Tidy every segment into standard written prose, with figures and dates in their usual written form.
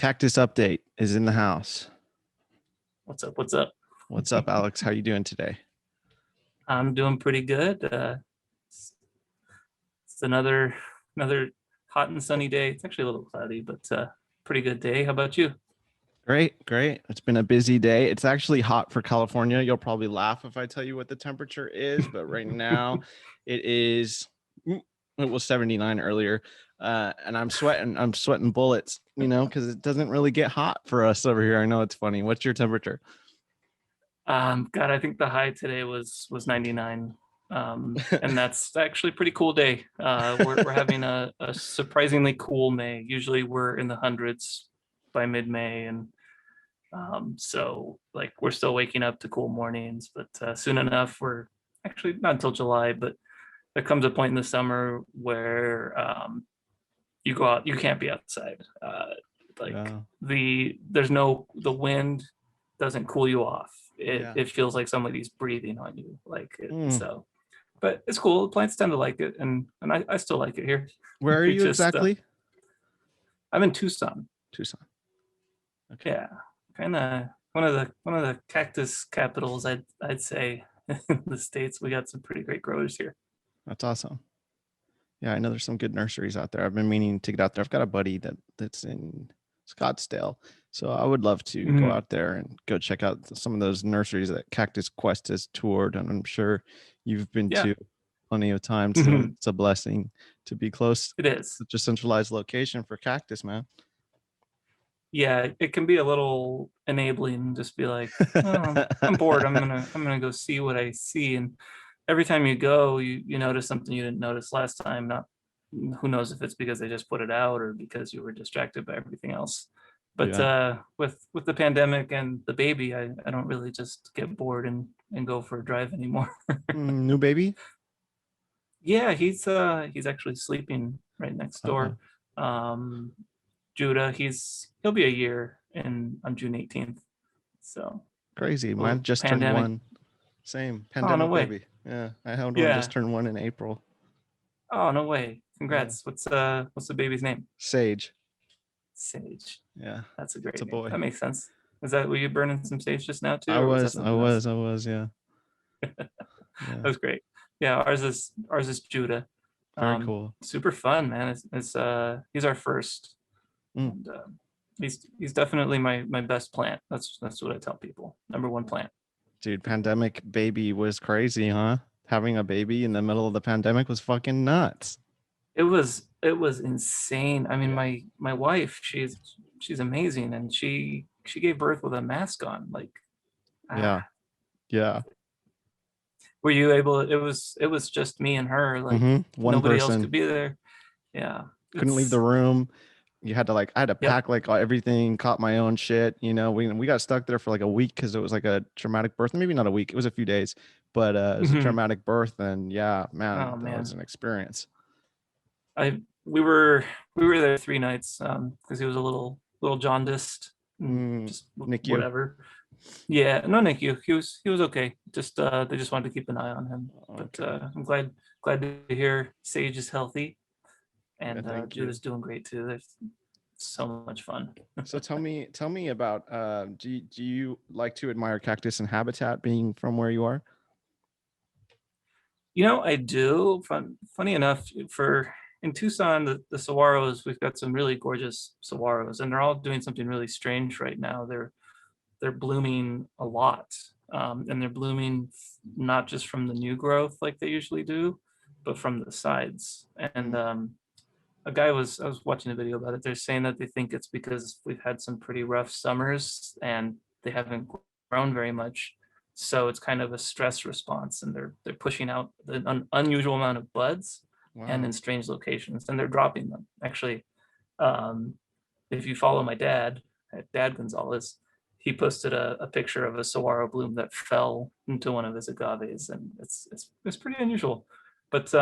Cactus update is in the house. What's up? What's up? What's up, Alex? How you doing today? I'm doing pretty good. It's another hot and sunny day. It's actually a little cloudy, but pretty good day. How about you? Great, great. It's been a busy day. It's actually hot for California. You'll probably laugh if I tell you what the temperature is, but right now it is. It was 79 earlier, and I'm sweating. I'm sweating bullets, because it doesn't really get hot for us over here. I know it's funny. What's your temperature? God, I think the high today was 99. And that's actually a pretty cool day. We're having a surprisingly cool May. Usually we're in the hundreds by mid-May, and so like we're still waking up to cool mornings, but soon enough we're actually not until July, but there comes a point in the summer where you go out, you can't be outside. Like Yeah. the wind doesn't cool you off. It Yeah. it feels like somebody's breathing on you, like it. Mm. So, but it's cool. Plants tend to like it, and I still like it here. Where are We you just exactly? I'm in Tucson. Tucson. Okay. Yeah, kind of one of the cactus capitals. I'd say in the States. We got some pretty great growers here. That's awesome. Yeah, I know there's some good nurseries out there. I've been meaning to get out there. I've got a buddy that's in Scottsdale, so I would love to go Mhm. out there and go check out some of those nurseries that Cactus Quest has toured, and I'm sure you've been Yeah. to plenty of times. So Mhm. it's a blessing to be close to It is. such a centralized location for Cactus, man. Yeah, it can be a little enabling. Just be like, oh, I'm bored. I'm gonna go see what I see. And every time you go, you notice something you didn't notice last time. Not who knows if it's because they just put it out or because you were distracted by everything else. But Yeah. with the pandemic and the baby, I don't really just get bored and go for a drive anymore. New baby. Yeah, he's actually sleeping right next Uh, door. Um, Judah, he'll be a year in on June 18th. So Crazy. a Mine little just turned pandemic. one. Same Oh, no pandemic way. baby. Yeah, I had one just Yeah. turned one in April. Oh, no way. Yeah. Congrats. What's the baby's name? Sage. Sage. Yeah, That's a it's a great name. boy. That makes sense. Is that were you burning some sage just now too, I or was that was, I something else? was, I was. Yeah, That yeah. was great. Yeah, ours is Judah. Very cool. Super fun, man. He's our first, Mm. and he's definitely my best plant. That's what I tell people. Number one plant. Dude, pandemic baby was crazy, huh? Having a baby in the middle of the pandemic was fucking nuts. It was insane. I mean, Yeah. my wife, she's amazing, and she gave birth with a mask on. Like, ah, Yeah. Yeah. were you able? It was just me and her. Like One nobody else could person be there. Yeah, couldn't leave the room. You had to I had to yep. pack everything, caught my own shit. We got stuck there for like a week because it was like a traumatic birth. Maybe not a week, it was a few days, but it was a Hmm. traumatic birth. And yeah, Oh man, that was man, an experience. I we were there 3 nights because he was a little jaundiced and just NICU. whatever. Yeah, no, thank you. He was okay. Just they just wanted to keep an eye on him. But Okay. I'm glad to hear Sage is healthy, Yeah, and thank you. Judah's doing great too. There's so much fun. So tell me about do you like to admire cactus and habitat being from where you are? I do. Funny enough, for in Tucson, the saguaros, we've got some really gorgeous saguaros, and they're all doing something really strange right now. They're blooming a lot, and they're blooming not just from the new growth like they usually do, but from the sides. And Mm. I was watching a video about it. They're saying that they think it's because we've had some pretty rough summers and they haven't grown very much. So it's kind of a stress response, and they're pushing out an unusual amount of buds and in Wow. strange locations, and they're dropping them. Actually, um, if you follow my dad, Dad Gonzalez, he posted a picture of a saguaro bloom that fell into one of his agaves, and it's pretty unusual. But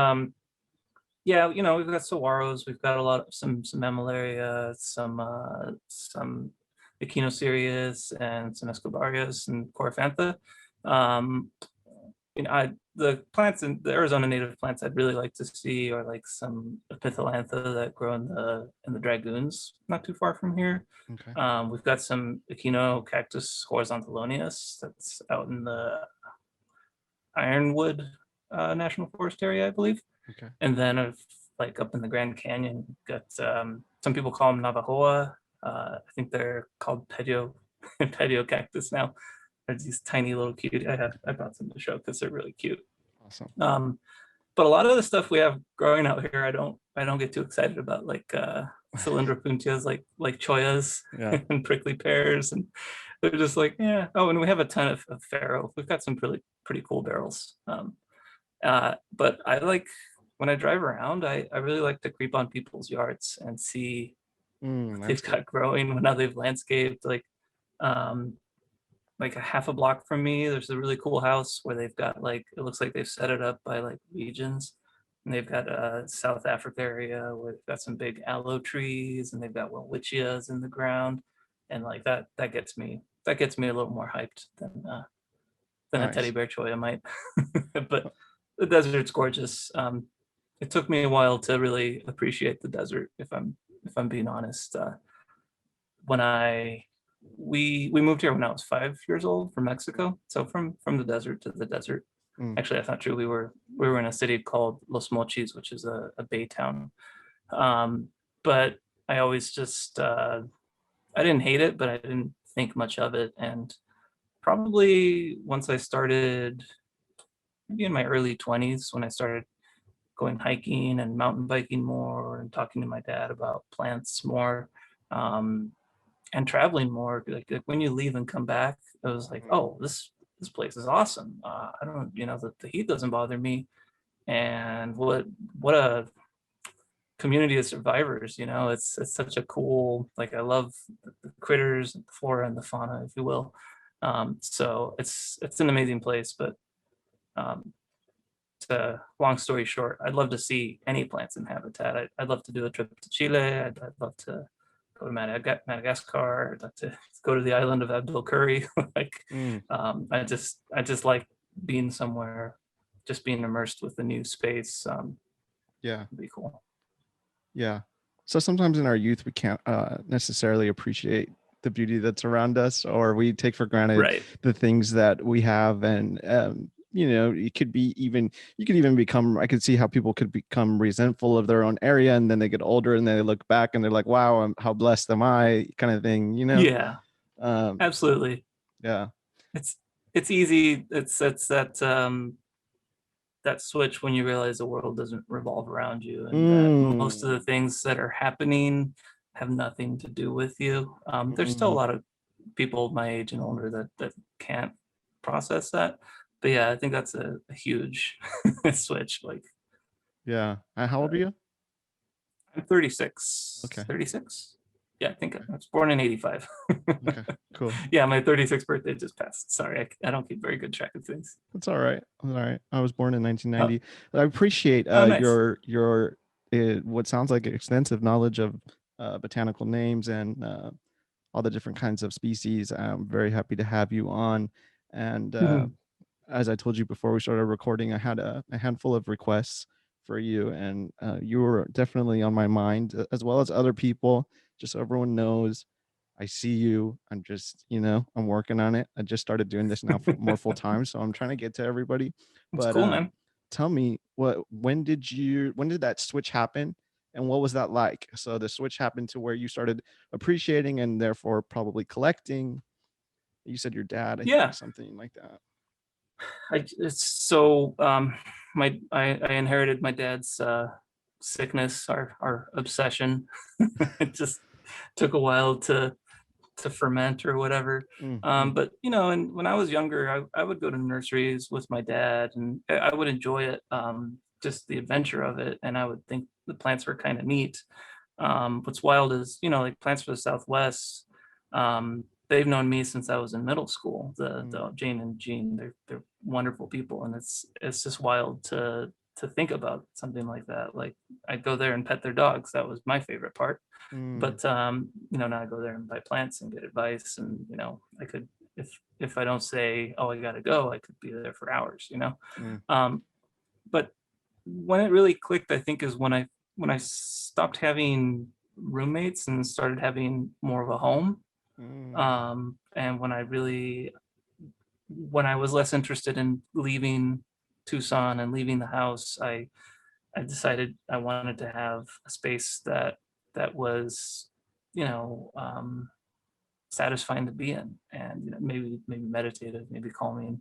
yeah, we've got saguaros, we've got a lot of some mammillaria, some echinocerias, and some escobarias and coryphantha. Um, the plants in the Arizona native plants I'd really like to see are like some epithelantha that grow in the dragoons, not too far from here. Okay. We've got some Cactus horizontaloneus that's out in the Ironwood National Forest area, I believe. Okay. And then like up in the Grand Canyon, got some people call them Navajoa. I think they're called Petio cactus now. There's these tiny little cute. I brought some to show because they're really cute. Awesome. But a lot of the stuff we have growing out here, I don't get too excited about, like cylindropuntias, like choyas Yeah. and prickly pears, and they're just like, yeah. Oh, and we have a ton of farrow. We've got some pretty cool barrels. But I like when I drive around, I really like to creep on people's yards and see what they've got growing, how they've landscaped. Like a half a block from me, there's a really cool house where they've got, like, it looks like they've set it up by like regions. And they've got a South Africa area where they've got some big aloe trees, and they've got welwitchias in the ground. And like that gets me a little more hyped than a teddy Nice. bear choya might. But the desert's gorgeous. It took me a while to really appreciate the desert, if I'm being honest. When we moved here when I was 5 years old from Mexico, so from the desert to the desert. Actually, that's not true. We were in a city called Los Mochis, which is a bay town. But I always just I didn't hate it, but I didn't think much of it. And probably once I started, maybe in my early 20s, when I started going hiking and mountain biking more and talking to my dad about plants more, um, and traveling more, like when you leave and come back, it was like, oh, this place is awesome. I don't, the heat doesn't bother me. And what a community of survivors, it's such a cool, like, I love the critters, the flora and the fauna, if you will. So it's an amazing place. But um, to long story short, I'd love to see any plants in habitat. I'd love to do a trip to Chile. I'd love to go to Madagascar. I'd love to go to the island of Abdul Curry. Like, I just like being somewhere, just being immersed with the new space. Yeah. It'd be cool. Yeah. So sometimes in our youth, we can't necessarily appreciate the beauty that's around us, or we take for granted Right. the things that we have. And, it could be even, you could even become, I could see how people could become resentful of their own area. And then they get older and they look back and they're like, wow, how blessed am I, kind of thing, Yeah, Um, absolutely. yeah. It's easy. It's that switch when you realize the world doesn't revolve around you, and that most of the things that are happening have nothing to do with you. There's still a lot of people my age and older that can't process that. But yeah, I think that's a huge switch. Like, Yeah. How old are you? I'm 36. Okay. 36? Yeah, I think I was born in 85. Okay, cool. Yeah, my 36th birthday just passed. Sorry, I don't keep very good track of things. That's all right. All right. I was born in 1990. But I appreciate Nice. your what sounds like extensive knowledge of botanical names and all the different kinds of species. I'm very happy to have you on. And as I told you before we started recording, I had a handful of requests for you, and you were definitely on my mind, as well as other people. Just so everyone knows, I see you. I'm just, I'm working on it. I just started doing this now more full time, so I'm trying to get to everybody. That's But cool, man. tell me, when did that switch happen, and what was that like? So the switch happened to where you started appreciating and therefore probably collecting. You said your dad, I Yeah. think, something like that. I inherited my dad's sickness, our obsession. It just took a while to ferment or whatever. But and when I was younger, I would go to nurseries with my dad, and I would enjoy it, just the adventure of it, and I would think the plants were kind of neat. What's wild is, like Plants for the Southwest, they've known me since I was in middle school. The Jane and Jean, they're wonderful people, and it's just wild to think about something like that. Like, I'd go there and pet their dogs. That was my favorite part. But now I go there and buy plants and get advice, and I could if I don't say, oh, I gotta go, I could be there for hours, you know. Mm, But when it really clicked, I think, is when I stopped having roommates and started having more of a home. mm, And when I was less interested in leaving Tucson and leaving the house, I decided I wanted to have a space that was, you know, satisfying to be in, and maybe meditative, maybe calming.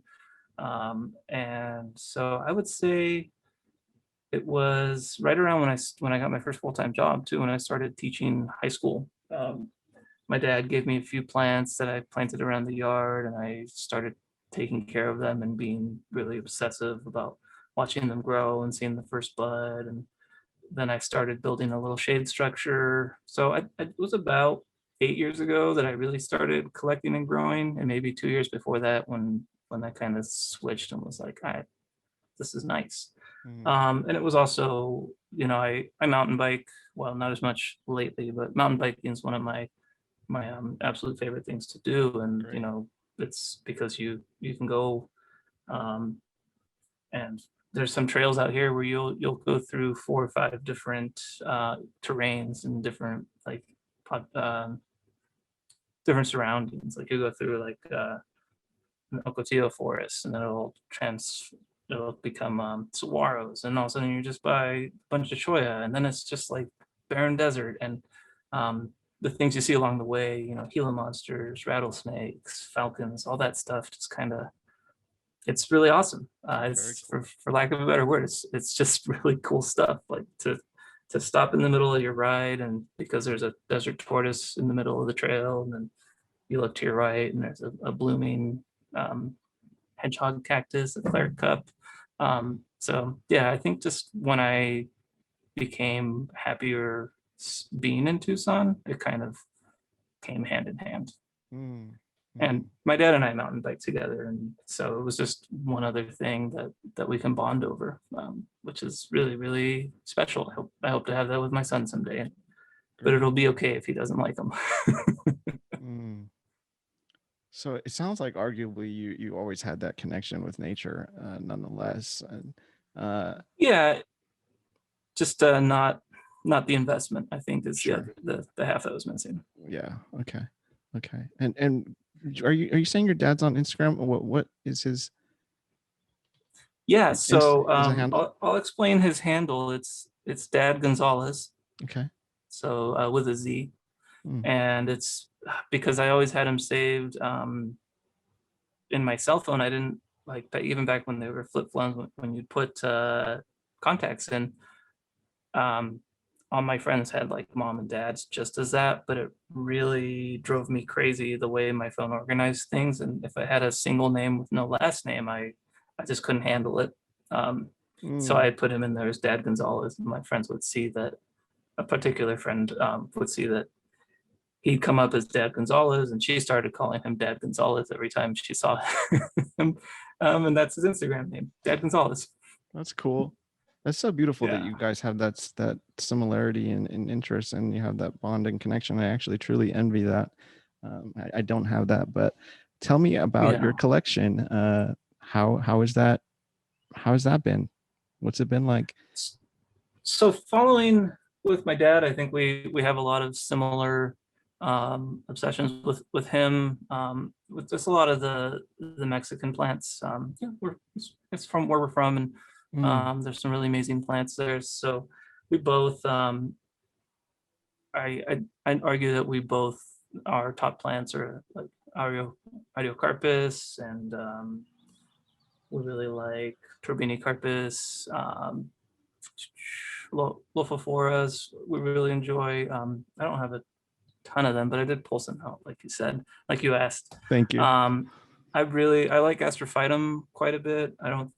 And so I would say it was right around when I got my first full-time job too, when I started teaching high school. My dad gave me a few plants that I planted around the yard, and I started taking care of them and being really obsessive about watching them grow and seeing the first bud. And then I started building a little shade structure. So it was about 8 years ago that I really started collecting and growing, and maybe 2 years before that when I kind of switched and was like, this is nice. mm, And it was also, I mountain bike. Well, not as much lately, but mountain biking is one of my absolute favorite things to do. And great. it's because you can go, um, and there's some trails out here where you'll go through 4 or 5 different terrains and different different surroundings. Like you go through like an Ocotillo forest, and then it'll become saguaros, and all of a sudden you're just by a bunch of cholla, and then it's just like barren desert. And um, the things you see along the way, Gila monsters, rattlesnakes, falcons, all that stuff, just kind of, it's really awesome. Very It's cool. for lack of a better word, it's just really cool stuff. Like to stop in the middle of your ride, and because there's a desert tortoise in the middle of the trail, and then you look to your right, and there's a blooming um, hedgehog cactus, a claret cup. So yeah, I think just when I became happier being in Tucson, it kind of came hand in hand. Mm, And mm. my dad and I mountain bike together, and so it was just one other thing that we can bond over, which is really really special. I hope to have that with my son someday, but Great. it'll be okay if he doesn't like them. Mm. So it sounds like arguably you always had that connection with nature, nonetheless. And Yeah, just not the investment, I think, is sure, the half that was missing. yeah, okay, okay. And are you saying your dad's on Instagram? What is his Yeah, so is a handle? I'll explain his handle. It's Dad Gonzalez, Okay. so with a Z, Mm, and it's because I always had him saved in my cell phone. I didn't like that even back when they were flip phones, when you put contacts in. Um, all my friends had like mom and dads just as that, but it really drove me crazy the way my phone organized things. And if I had a single name with no last name, I just couldn't handle it. Um, so mm. I put him in there as Dad Gonzalez, and my friends would see that, a particular friend would see that he'd come up as Dad Gonzalez, and she started calling him Dad Gonzalez every time she saw him. And that's his Instagram name, Dad Gonzalez. That's cool. That's so beautiful that Yeah. you guys have that similarity in interest, and you have that bond and connection. I actually truly envy that. I don't have that, but tell me about Yeah. your collection. How is that? How has that been? What's it been like? So following with my dad, I think we have a lot of similar obsessions with him, with just a lot of the Mexican plants. Yeah, it's from where we're from, and Mm, there's some really amazing plants there. So we both, I'd argue that we both, our top plants are like Ariocarpus, and we really like Turbini carpus, Lophophorus. We really enjoy. I don't have a ton of them, but I did pull some out, like you said, like you asked. thank you. Um, I like Astrophytum quite a bit. I don't.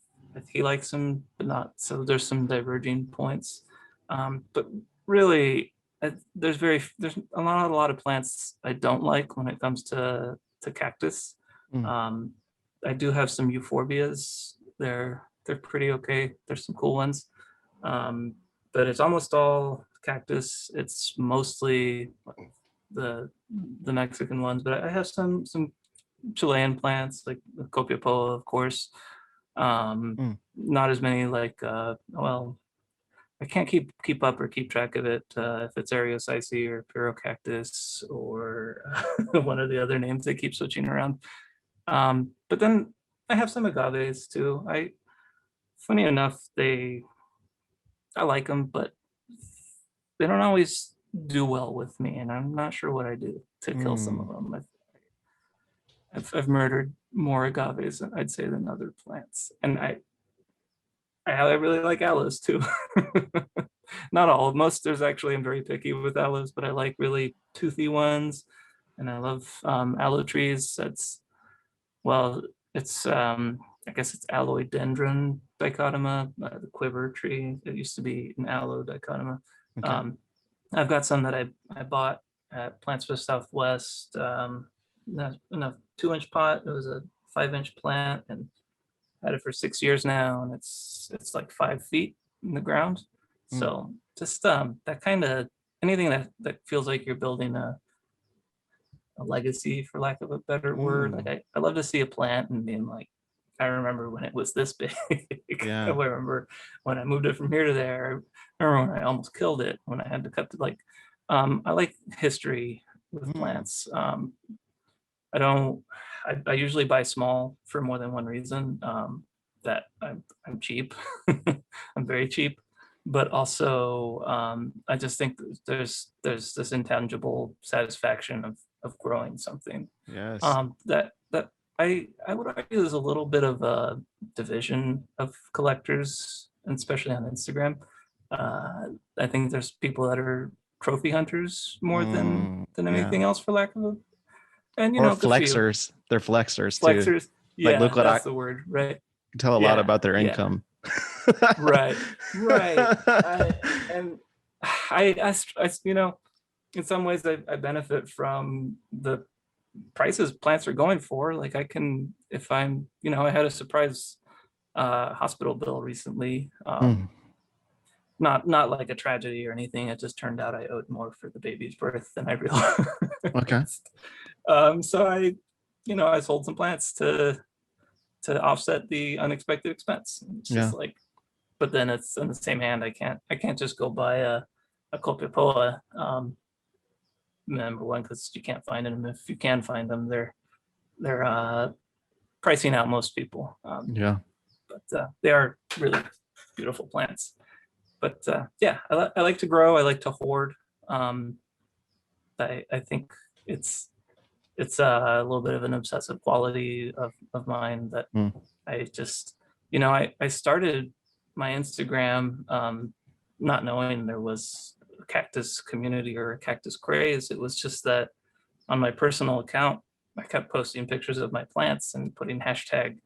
He likes them, but not. So there's some diverging points. But really, there's a lot of plants I don't like when it comes to cactus. Mm, Um, I do have some euphorbias. They're pretty okay. There's some cool ones, um, but it's almost all cactus. It's mostly the the Mexican ones, but I have some Chilean plants like the copiapoa, of course. Mm. Not as many like well, I can't keep up or keep track of it if it's Ariosicea or Pyrocactus or one of the other names they keep switching around. But then I have some agaves too. Funny enough, I like them, but they don't always do well with me, and I'm not sure what I do to kill some of Mm. them. I've murdered more agaves, I'd say, than other plants, and I really like aloes too. Not all, most there's actually I'm very picky with aloes, but I like really toothy ones, and I love aloe trees. Well, it's I guess it's Aloedendron dichotoma, the quiver tree. It used to be an aloe dichotoma. Okay. Um, I've got some that I bought at Plants for Southwest in a 2-inch pot. It was a 5-inch plant, and had it for 6 years now, and it's like 5 feet in the ground. Mm. So just that kind of anything that feels like you're building a legacy, for lack of a better word. Like Mm. I love to see a plant and being like, I remember when it was this big. I Yeah. remember when I moved it from here to there. I remember when I almost killed it when I had to cut the like. I like history with Mm. plants. I don't. I usually buy small for more than one reason. That I'm cheap. I'm very cheap, but also I just think there's this intangible satisfaction of growing something. Yes. That I would argue there's a little bit of a division of collectors, and especially on Instagram. I think there's people that are trophy hunters more Mm. than Yeah. anything else, for lack of a, and Or good for you. flexers. They're flexers too. Flexers, Like, yeah, look what I that's the word, right? can tell a lot Yeah, about their yeah, income. right, right. And in some ways I benefit from the prices plants are going for. Like I can, if I'm, I had a surprise hospital bill recently. Mm. Not like a tragedy or anything. It just turned out I owed more for the baby's birth than I realized. Okay. So I sold some plants to offset the unexpected expense. It's Yeah. just like, but then it's in the same hand. I can't just go buy a copiapoa. Number one, because you can't find them. If you can find them, they're pricing out most people. Yeah. But they are really beautiful plants. But yeah, I like to grow. I like to hoard. Um, I think it's a little bit of an obsessive quality of mine that Mm. I just, I started my Instagram not knowing there was a cactus community or a cactus craze. It was just that on my personal account, I kept posting pictures of my plants and putting hashtag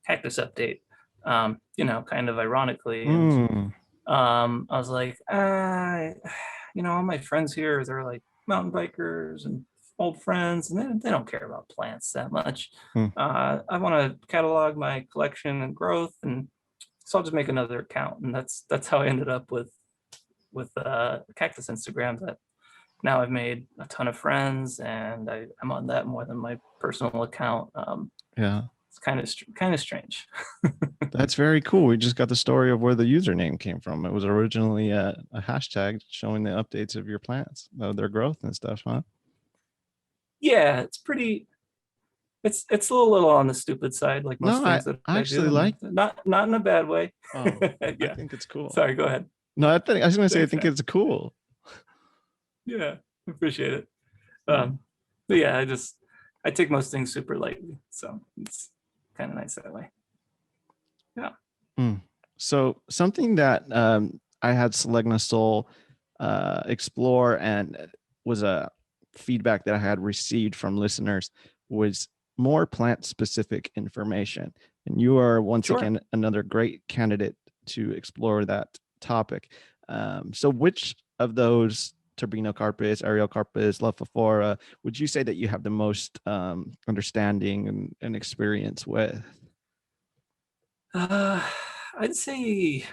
cactus update, kind of ironically. And Mm. I was like, all my friends here, they're like mountain bikers and old friends, and they don't care about plants that much. Mm. I want to catalog my collection and growth, and so I'll just make another account, and that's how I ended up with Cactus Instagram. That now I've made a ton of friends, and I'm on that more than my personal account. Yeah. It's kind of strange. That's very cool. We just got the story of where the username came from. It was originally a hashtag showing the updates of your plants, their growth and stuff, huh? Yeah, it's pretty. It's a little on the stupid side, like most No, I, things that I I do, actually and like. not in a bad way. Oh, I Yeah. think it's cool. Sorry, go ahead. No, I was gonna say I Thanks, think man. it's cool. Yeah, appreciate it. Yeah. But yeah, I take most things super lightly, so it's kind of nice that way. Yeah. Mm. So something that I had Selegna Soul explore and was a feedback that I had received from listeners was more plant specific information. And you are once Sure. again another great candidate to explore that topic. So which of those Turbinocarpus, Areocarpus, Lophophora, would you say that you have the most understanding and experience with? Uh, I'd say,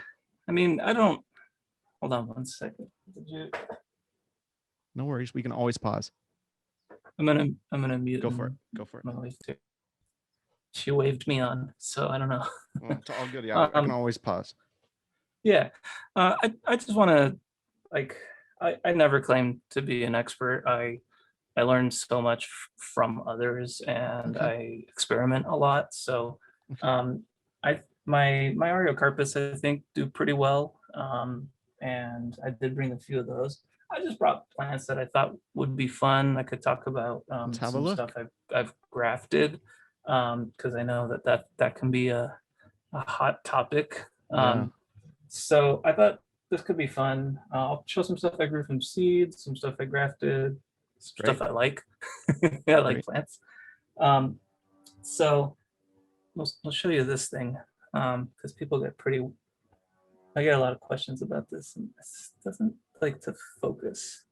I mean, I don't. Hold on one second. Did you? No worries. We can always pause. I'm gonna mute Go for it. and Go for it. my wife too. she waved me on, so I don't know. Well, it's all good. Yeah, I can always pause. Yeah, I just want to like I never claimed to be an expert. I learn so much from others, and Okay. I experiment a lot. So Okay. I my Ariocarpus I think do pretty well, and I did bring a few of those. I just brought plants that I thought would be fun. I could talk about Let's have a some stuff look. I've grafted, because I know that can be a hot topic. Yeah. So I thought this could be fun. I'll show some stuff I grew from seeds, some stuff I grafted, some Great. stuff I like. I like Great. plants. So we'll show you this thing, because people get pretty. I get a lot of questions about this, and this doesn't like to focus.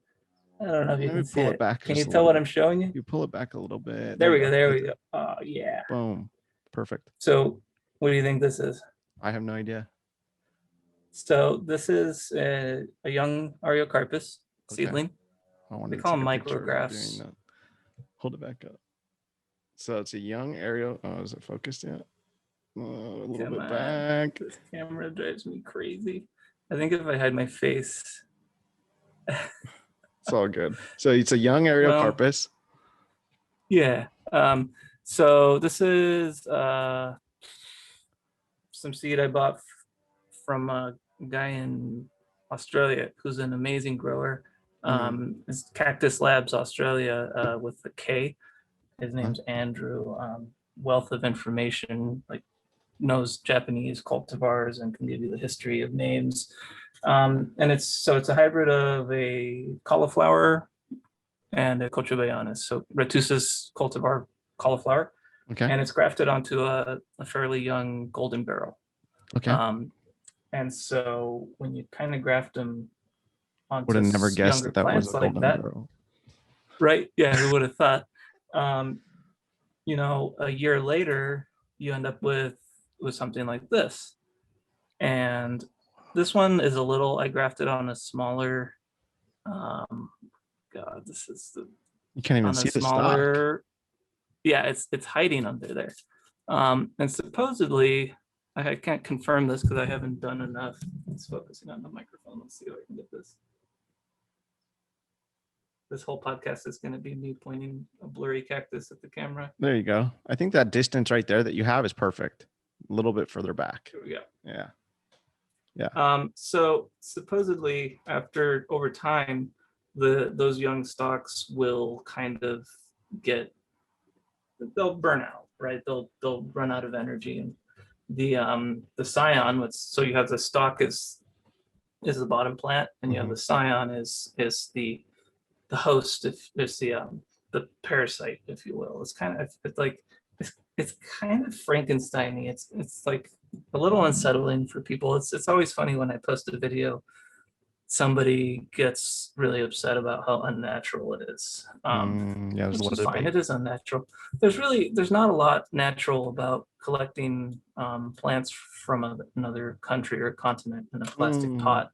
I don't know if you Let me can see pull it it. back Can you just a tell little what bit. I'm showing you? You pull it back a little bit. There we you go. There we That's go. Oh yeah. Boom. Perfect. So what do you think this is? I have no idea. So this is a young Ariocarpus Okay. seedling. I want They to call take them a picture of you doing micrographs. that. Hold it back up. So it's a young aerial. Oh, is it focused yet? A little Come bit on. back. This camera drives me crazy. I think if I had my face. It's all good. So it's a young Well, Ariocarpus. yeah. So this is some seed I bought from a guy in Australia who's an amazing grower. It's Cactus Labs Australia, with the K. His name's Andrew. Wealth of information, like knows Japanese cultivars and can give you the history of names. And it's a hybrid of a cauliflower and a cochobayanus. So retusis cultivar cauliflower, Okay. and it's grafted onto a fairly young golden barrel. Okay. And so when you kind of graft them onto Would have never guessed younger that was plants a like golden that, barrel. right? Yeah, who would have thought? A year later, you end up with something like this. And this one is a little, I grafted on a smaller, God, this is You can't even on a see the stock. smaller, yeah, it's hiding under there. And supposedly, I can't confirm this because I haven't done enough. It's focusing on the microphone. Let's see if I can get this. This whole podcast is going to be me pointing a blurry cactus at the camera. There you go. I think that distance right there that you have is perfect. A little bit further back. Here we go. Yeah. Yeah. So supposedly, over time, those young stalks will kind of they'll burn out, right? They'll run out of energy, and the scion, so you have the stalk is the bottom plant, and you have the scion is the host, if it's the parasite, if you will. It's kind of it's kind of Frankenstein-y. It's like a little unsettling for people. It's always funny when I post a video, somebody gets really upset about how unnatural it is. Yeah, there's a Which lot is of fine. debate. It is unnatural. There's not a lot natural about collecting plants from another country or continent in a plastic pot,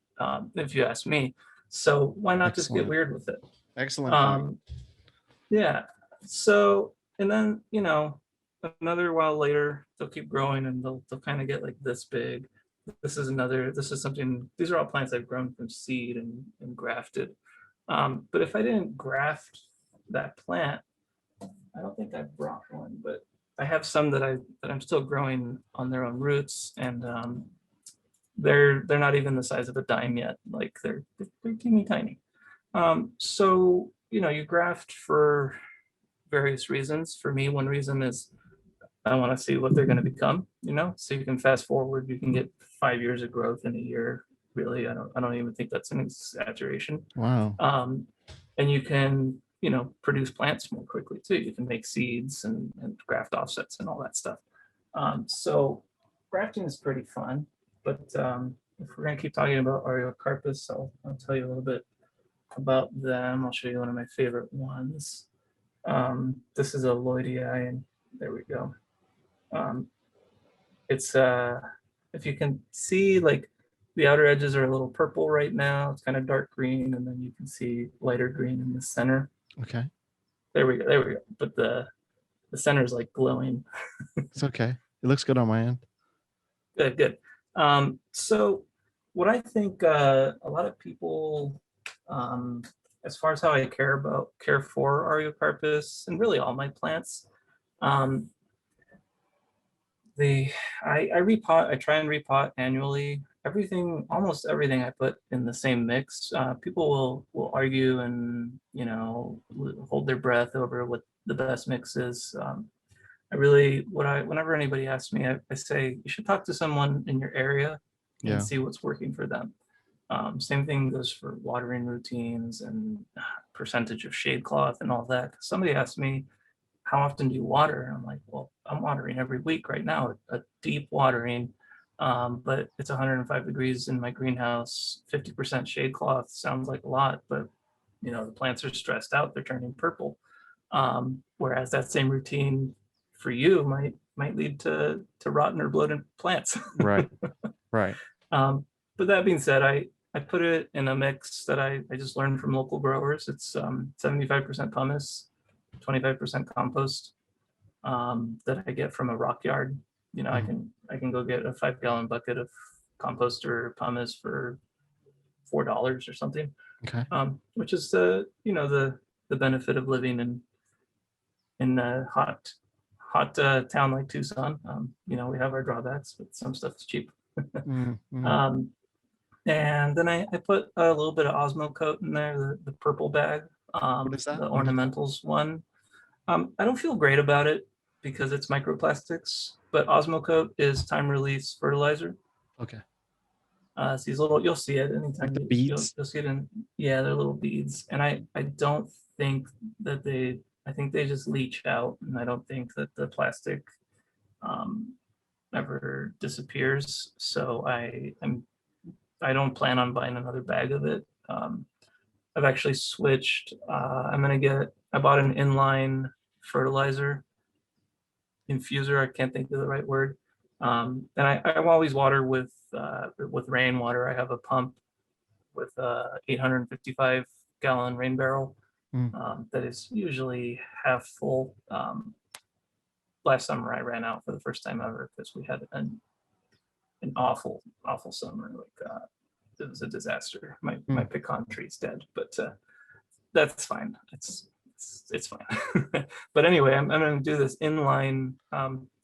if you ask me. So why not just get weird with it? Excellent point. Yeah. So, and then, another while later, they'll keep growing and they'll kind of get like this big. This is something, these are all plants I've grown from seed and grafted. But if I didn't graft that plant, I don't think I brought one, but I have some that I'm still growing on their own roots, and they're not even the size of a dime yet. Like they're teeny tiny. So you graft for various reasons. For me, one reason is I want to see what they're going to become. So you can fast forward. You can get 5 years of growth in a year. Really, I don't even think that's an exaggeration. Wow. And you can produce plants more quickly too. You can make seeds and graft offsets and all that stuff. So grafting is pretty fun. But if we're going to keep talking about Ariocarpus, I'll tell you a little bit about them. I'll show you one of my favorite ones. This is a Lloydii, and there we go. It's if you can see, like the outer edges are a little purple right now. It's kind of dark green, and then you can see lighter green in the center. Okay. There we go. But The center is like glowing. It's okay. It looks good on my end. Good, good. So what I think a lot of people, as far as how I care for Ariocarpus and really all my plants, um, they I repot. I try and repot annually. Almost everything I put in the same mix. People will argue and hold their breath over what the best mix is. Whenever anybody asks me, I say you should talk to someone in your area and Yeah. see what's working for them. Same thing goes for watering routines and percentage of shade cloth and all that. Somebody asked me, how often do you water? And I'm like, well, I'm watering every week right now, a deep watering, but it's 105 degrees in my greenhouse, 50% shade cloth sounds like a lot, but the plants are stressed out, they're turning purple. Whereas that same routine for you might lead to rotten or bloated plants. Right. Right. But that being said, I put it in a mix that I just learned from local growers. It's 75% pumice, 25% compost, that I get from a rock yard. I can go get a 5-gallon bucket of compost or pumice for $4 or something. Okay. Which is the benefit of living in a hot town like Tucson. We have our drawbacks, but some stuff is cheap. Mm-hmm. And then I put a little bit of Osmo coat in there, the purple bag, What is that? the ornamentals one. I don't feel great about it because it's microplastics, but Osmo coat is time release fertilizer. Okay. So these little, you'll see it anytime Like the you'll beads? see it in, yeah, they're little beads. And I don't think that I think they just leach out, and I don't think that the plastic ever disappears. So I don't plan on buying another bag of it. I've actually switched. I bought an inline fertilizer infuser. I can't think of the right word. And I always water with rainwater. I have a pump with a 855-gallon rain barrel that is usually half full. Last summer I ran out for the first time ever because we had an awful summer. Like it was a disaster. My pecan tree's dead, but that's fine. It's fine. But anyway, I'm going to do this inline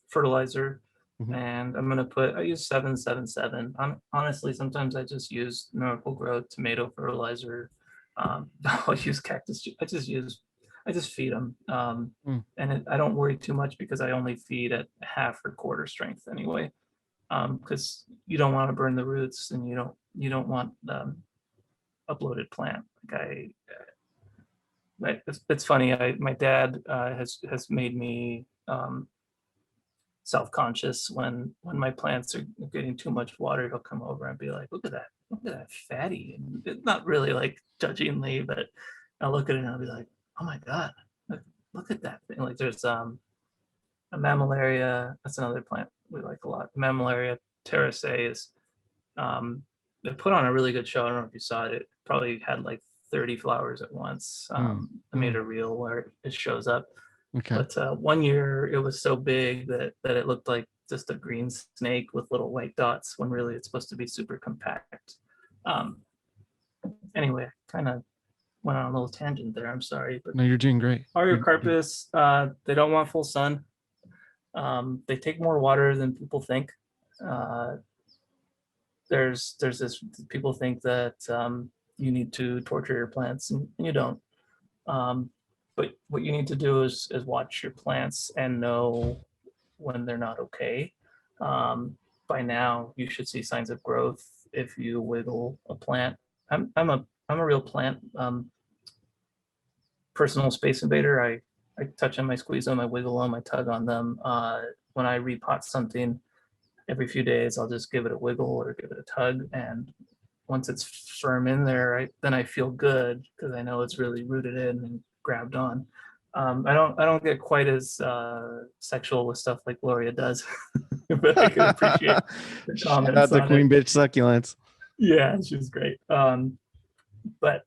fertilizer, and I'm going to I use 777. Honestly, sometimes I just use Miracle Grow tomato fertilizer. I'll use Cactus. I just feed them, and I don't worry too much because I only feed at half or quarter strength anyway. Because you don't want to burn the roots, and you don't want a bloated plant. It's funny. My dad has made me self-conscious when my plants are getting too much water. He'll come over and be like, look at that fatty, and it's not really like judgingly, but I'll look at it and I'll be like, oh my god, look at that thing. Like there's a mammillaria. That's another plant we like a lot. Mammillaria terraceae is it put on a really good show. I don't know if you saw it. It probably had like 30 flowers at once. I made a reel where it shows up. Okay. But one year it was so big that it looked like just a green snake with little white dots when really it's supposed to be super compact. Anyway, kind of went on a little tangent there. I'm sorry. But no, you're doing great. Ariocarpus, they don't want full sun. They take more water than people think. There's this, people think that you need to torture your plants, and you don't. But what you need to do is watch your plants and know when they're not okay. By now, you should see signs of growth if you wiggle a plant. I'm a real plant personal space invader. I touch them, I squeeze them, I wiggle them, I tug on them. When I repot something, every few days I'll just give it a wiggle or give it a tug, and once it's firm in there, then I feel good because I know it's really rooted in and grabbed on. I don't get quite as sexual with stuff like Gloria does, but I can appreciate the comments. Shout out to Queen Bitch Succulents. Yeah, she was great. But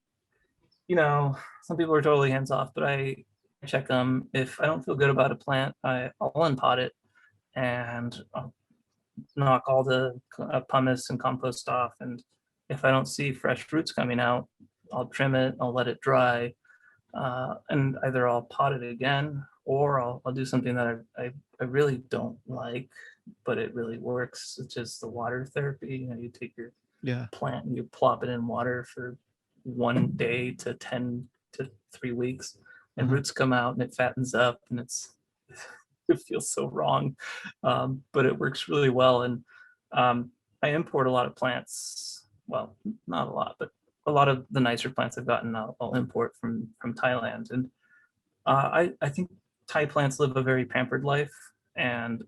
some people are totally hands off, but I check them. If I don't feel good about a plant, I'll unpot it and I'll knock all the pumice and compost off. And if I don't see fresh roots coming out, I'll trim it, I'll let it dry, and either I'll pot it again or I'll do something that I really don't like, but it really works, which is the water therapy. You know, you take your Yeah. plant and you plop it in water for 1 day to 10 to 3 weeks, and Uh-huh. roots come out and it fattens up, and it feels so wrong, but it works really well. And I import a lot of plants. Well, not a lot, but a lot of the nicer plants I've gotten, I'll import from Thailand. And I think Thai plants live a very pampered life. And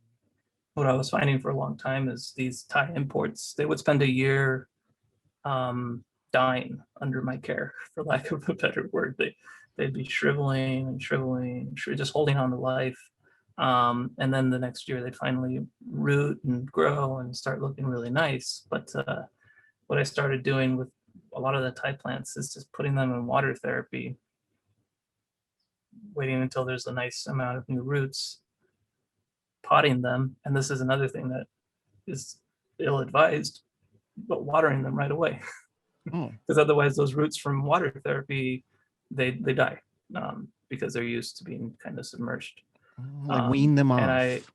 what I was finding for a long time is these Thai imports, they would spend a year um, dying under my care, for lack of a better word. They'd be shriveling and shriveling, just holding on to life. And then the next year they'd finally root and grow and start looking really nice. But what I started doing with a lot of the Thai plants is just putting them in water therapy, waiting until there's a nice amount of new roots, potting them. And this is another thing that is ill advised, but watering them right away. Oh, Because otherwise those roots from water therapy, they die, because they're used to being kind of submerged. like wean them And I off.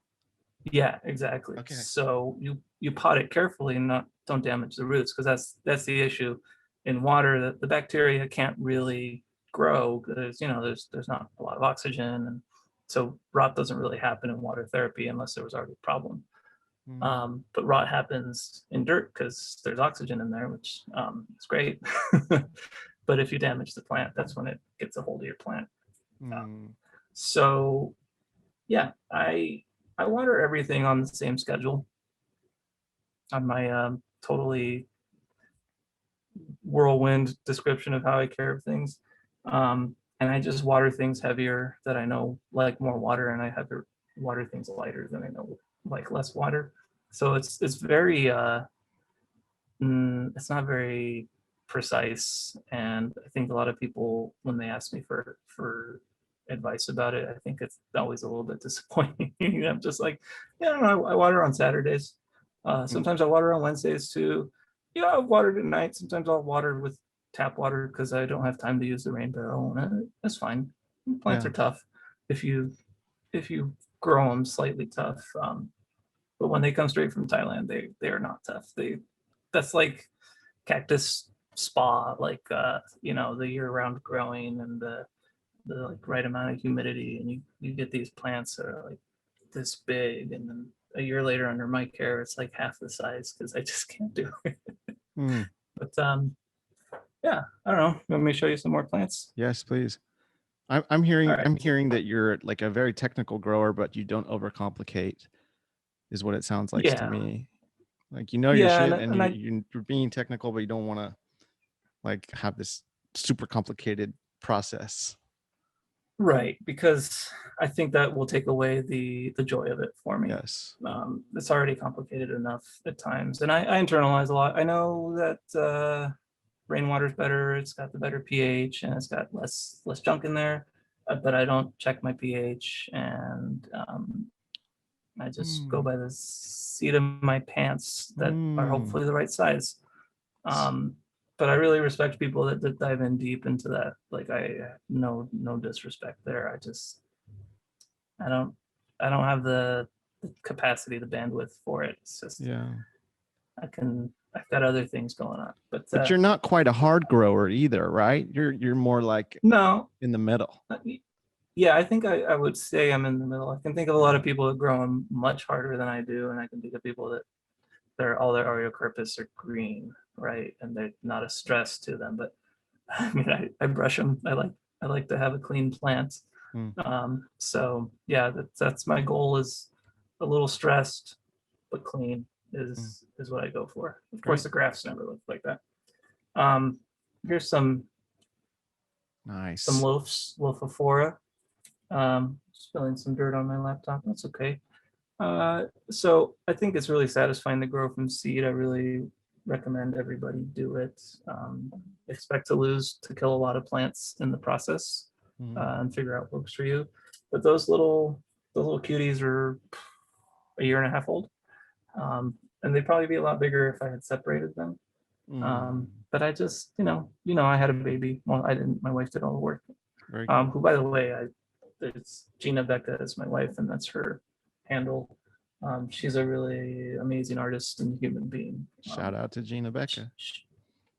Yeah, exactly. Okay. So you pot it carefully and not don't damage the roots, because that's the issue in water, that the bacteria can't really grow. There's not a lot of oxygen, and so rot doesn't really happen in water therapy unless there was already a problem. Mm, But rot happens in dirt because there's oxygen in there, which is great. But if you damage the plant, that's when it gets a hold of your plant. mm, So yeah, I water everything on the same schedule on my totally whirlwind description of how I care of things. And I just water things heavier that I know like more water, and I have to water things lighter than I know like less water. So it's very it's not very precise. And I think a lot of people, when they ask me for advice about it, I think it's always a little bit disappointing. I'm just like, yeah, I don't know, I water on Saturdays. mm. Sometimes I water on Wednesdays too. Yeah, I've watered at night. Sometimes I'll water with tap water because I don't have time to use the rain barrel. And that's fine. Plants Yeah. are tough if you grow them slightly tough. But when they come straight from Thailand, they are not tough. That's like Cactus spa, like the year-round growing and the like right amount of humidity, and you get these plants that are like this big, and then a year later under my care, it's like half the size because I just can't do it. Mm. But yeah, I don't know. Let me show you some more plants. Yes, please. I'm All hearing right. I'm hearing that you're like a very technical grower, but you don't overcomplicate, is what it sounds like to Yeah, me. Like you know your yeah, shit, and, and and I you're being technical, but you don't want to like have this super complicated process. right, because I think that will take away the joy of it for me. Yes. It's already complicated enough at times, and I internalize a lot. I know that rainwater's better. It's got the better pH and it's got less junk in there, but I don't check my pH, and I just go Mm. by the seat of my pants that are Mm. hopefully the right size. Um, but I really respect people that dive in deep into that. Like, no disrespect there. I don't I don't have the capacity, the bandwidth for it. It's just Yeah. I've got other things going on. But But you're not quite a hard grower either, right? You're more like no, in the middle. yeah, I think I would say I'm in the middle. I can think of a lot of people that grow them much harder than I do, and I can think of people that all their Oreocarpus are green, right? And they're not a stress to them. But I mean, I brush them. I like to have a clean plant. Mm. So yeah, that's my goal, is a little stressed but clean Mm. is what I go for. Of course, Great. the grafts never look like that. Um, Here's some Nice. Lophophora. Spilling some dirt on my laptop. That's okay. So I think it's really satisfying to grow from seed. I really recommend everybody do it. Expect to kill a lot of plants in the process. and figure out what works for you. But those little cuties are a year and a half old, and they'd probably be a lot bigger if I had separated them. But I just, I had a baby. Well, I didn't. My wife did all the work. Very cool. Who, by the way, it's Gina Becca is my wife, and that's her handle. She's a really amazing artist and human being. Shout out to Gina Becca.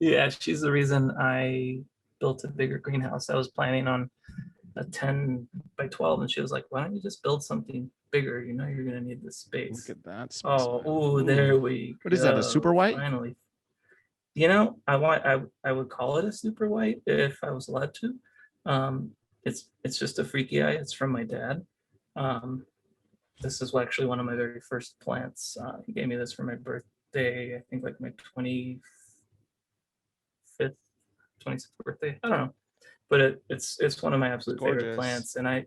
Yeah, she's the reason I built a bigger greenhouse. I was planning on a 10 by 12, and she was like, "Why don't you just build something bigger? You know, you're gonna need this space." Look at that. Oh, there we What is that? A super white? Finally. I would call it a super white if I was allowed to. It's just a freaky eye. It's from my dad. This is actually one of my very first plants. He gave me this for my birthday. I think like my 25th, 26th birthday. I don't know, but it's one of my absolute favorite plants. And I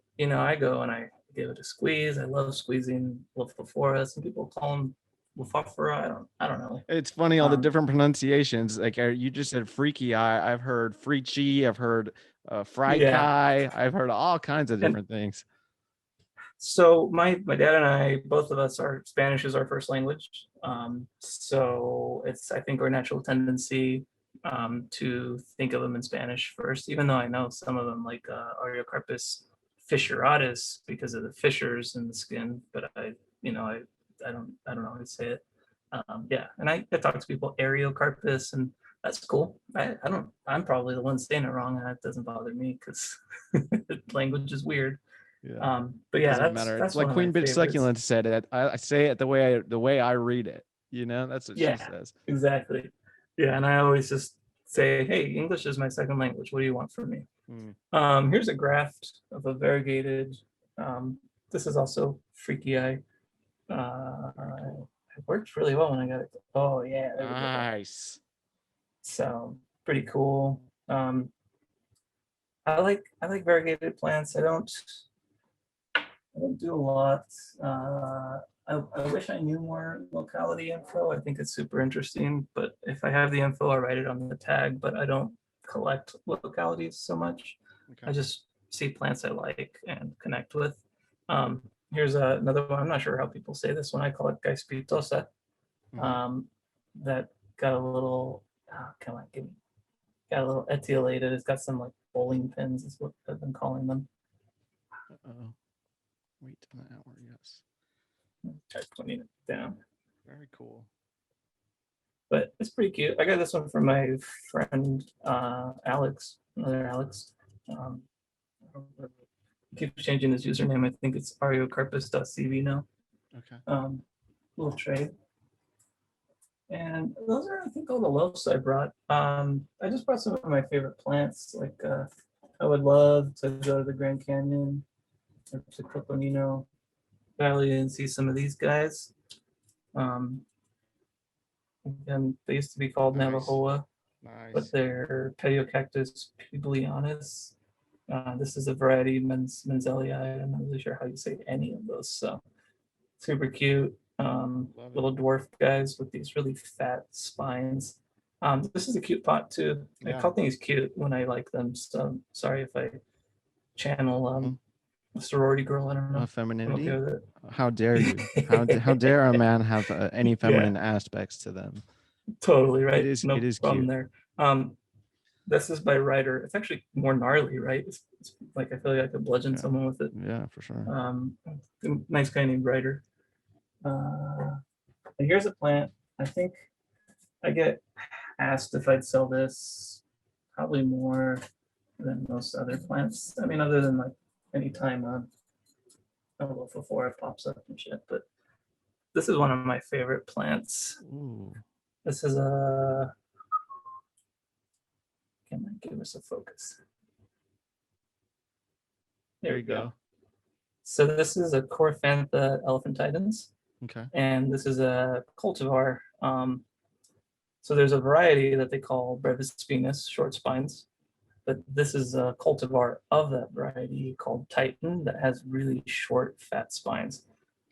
go and I give it a squeeze. I love squeezing Lophophora. Some people call them Lophophora. I don't know. It's funny, all the different pronunciations. Like you just said freaky eye. I've heard freaky. I've heard fried eye. I've heard all kinds of different things. So my dad and I, both of us, are Spanish is our first language. So it's, I think, our natural tendency to think of them in Spanish first, even though I know some of them, like Ariocarpus fissuratus, because of the fissures in the skin. But I don't know how to say it. And I talk to people Ariocarpus, and that's cool. I'm probably the one saying it wrong, and that doesn't bother me because language is weird. But yeah, that's like Queen Bitch Succulent said it. I say it the way I read it. That's what she says. Exactly. Yeah, and I always just say, hey, English is my second language. What do you want from me? Here's a graft of a variegated. This is also freaky eye. It worked really well when I got it. Oh yeah, nice. So pretty cool. I like variegated plants. I don't do a lot. I wish I knew more locality info. I think it's super interesting, but if I have the info, I write it on the tag, but I don't collect localities so much. Okay. I just see plants I like and connect with. Here's another one. I'm not sure how people say this one. I call it Gaispitosa. That got a little, got a little etiolated. It's got some like bowling pins is what I've been calling them. Wait an hour, yes. Try putting it down. Very cool. But it's pretty cute. I got this one from my friend Alex, another Alex. Keeps changing his username. I think it's ariocarpus.cv now. Okay. Little trade. And those are, I think, all the loaves I brought. I just brought some of my favorite plants. Like I would love to go to the Grand Canyon or to Coconino Valley and see some of these guys. And they used to be called Navajoa, but they're Pedicactus pubileanis. This is a variety Menzelii. I'm not really sure how you say any of those. So super cute. Little dwarf guys with these really fat spines. This is a cute pot too. I call things cute when I like them. So sorry if I channel a sorority girl. I don't know. Femininity. Okay, how dare you? How dare a man have any feminine aspects to them? Totally right. It is problem cute. There. This is by Ryder. It's actually more gnarly, right? It's like I feel like I could bludgeon someone with it. Yeah, for sure. Nice guy named Ryder. And here's a plant. I think I get asked if I'd sell this probably more than most other plants. I mean, other than like anytime Lophophora pops up and shit. But this is one of my favorite plants. Ooh. This is a. Can I give us a focus? There you go. So this is a Coryphantha elephantidens. Okay. And this is a cultivar. So there's a variety that they call brevis spinus, short spines, but this is a cultivar of that variety called Titan that has really short, fat spines.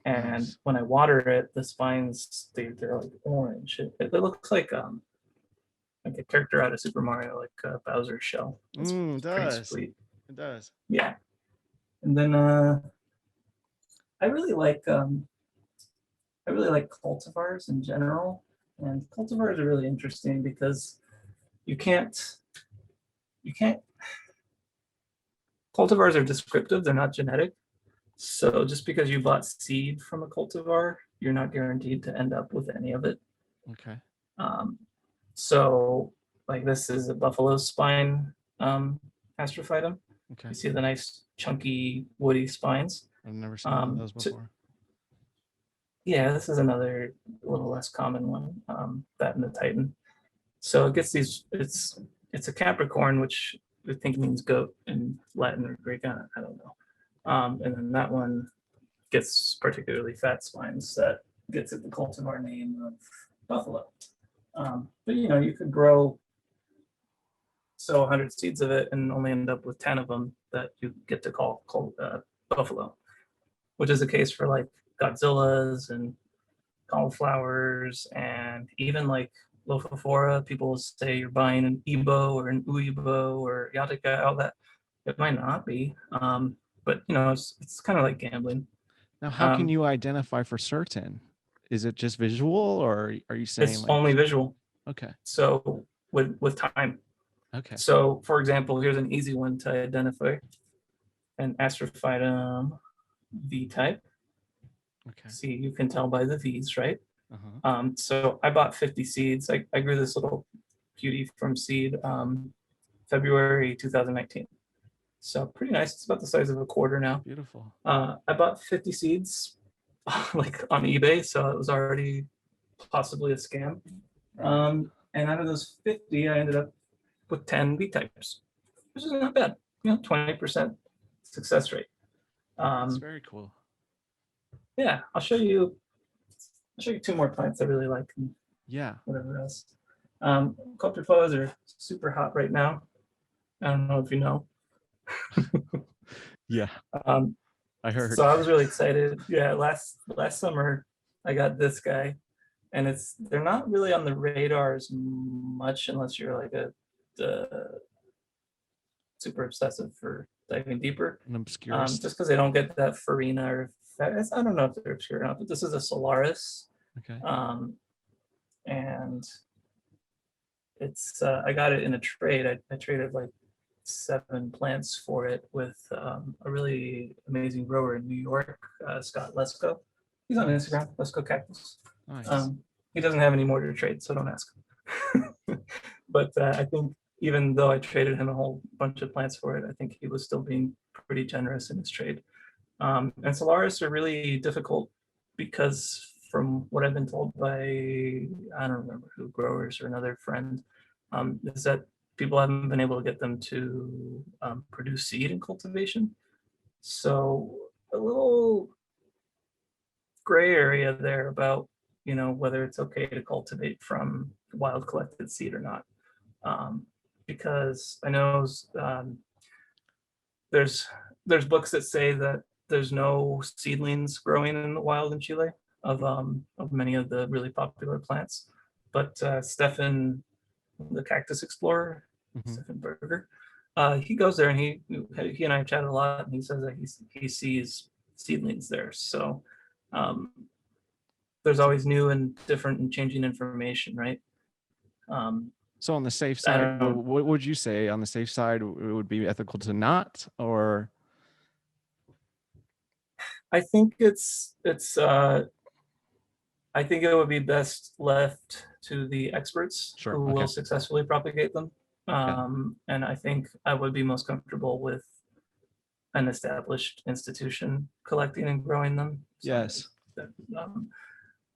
And when I water it, the spines they're like orange. It looks like a character out of Super Mario, like Bowser's shell. It's pretty sweet. It does. Yeah. And then I really like cultivars in general. And cultivars are really interesting because you can't you can't cultivars are descriptive, they're not genetic. So just because you bought seed from a cultivar, you're not guaranteed to end up with any of it. Okay. Um, so like this is a buffalo spine astrophytum. Okay. You see the nice chunky woody spines. I've never seen one of those So before. yeah, this is another little less common one, that and the Titan. So it gets these. It's a Capricorn, which I think means goat in Latin or Greek. I don't know. And then that one gets particularly fat spines that gets it the cultivar name of buffalo. But you know, you could grow 100 seeds of it and only end up with 10 of them that you get to call buffalo, which is the case for like Godzillas and cauliflowers and even like Lophophora. People say you're buying an Ebo or an Uibo or Yatica, all that. It might not be, but you know, it's kind of like gambling. Now, how can Um, you identify for certain? Is it just visual, or are you saying it's like, only visual. okay, So with time. okay, So for example, here's an easy one to identify: an Astrophytum V type. okay, See, you can tell by the V's, right? uh-huh, So I bought 50 seeds. I grew this little cutie from seed February 2019. So pretty nice. It's about the size of a quarter now. beautiful. I bought 50 seeds like on eBay, so it was already possibly a scam. Right. And out of those 50, I ended up with 10 B types, which is not bad. You know, 20% success rate. That's Um, very cool. yeah, I'll show you. I'll show you two more plants I really like and Yeah. whatever else. Culture flowers are super hot right now. I don't know if you know. Yeah. Um, I heard. so I was really excited. Yeah, last summer I got this guy, and they're not really on the radar as much unless you're like a super obsessive for diving deeper. An obscurist. Just because they don't get that farina or I don't know if they're obscure or not, but this is a Solaris, Okay. and it's I got it in a trade. I traded like 7 plants for it with a really amazing grower in New York, Scott Lesko. He's on Nice. Instagram, Lesko Cactus. Nice. He doesn't have any more to trade, so don't ask him. But I think even though I traded him a whole bunch of plants for it, I think he was still being pretty generous in his trade. And Solaris are really difficult because from what I've been told by, I don't remember who, growers or another friend, is that people haven't been able to get them to produce seed in cultivation. So a little gray area there about, you know, whether it's okay to cultivate from wild collected seed or not. Because I know there's books that say that there's no seedlings growing in the wild in Chile of many of the really popular plants. But Stefan, the cactus explorer, Hmm. Stefan Berger, he goes there and he and I have chatted a lot, and he says that he sees seedlings there. So um, there's So, always new and different and changing information, right? Um, so on the safe I side, don't know. what would you say? On the safe side, it would be ethical to not, or I think I think it would be best left to the experts sure. who Okay. will successfully propagate them. Yeah. And I think I would be most comfortable with an established institution collecting and growing them. So, Yes. um,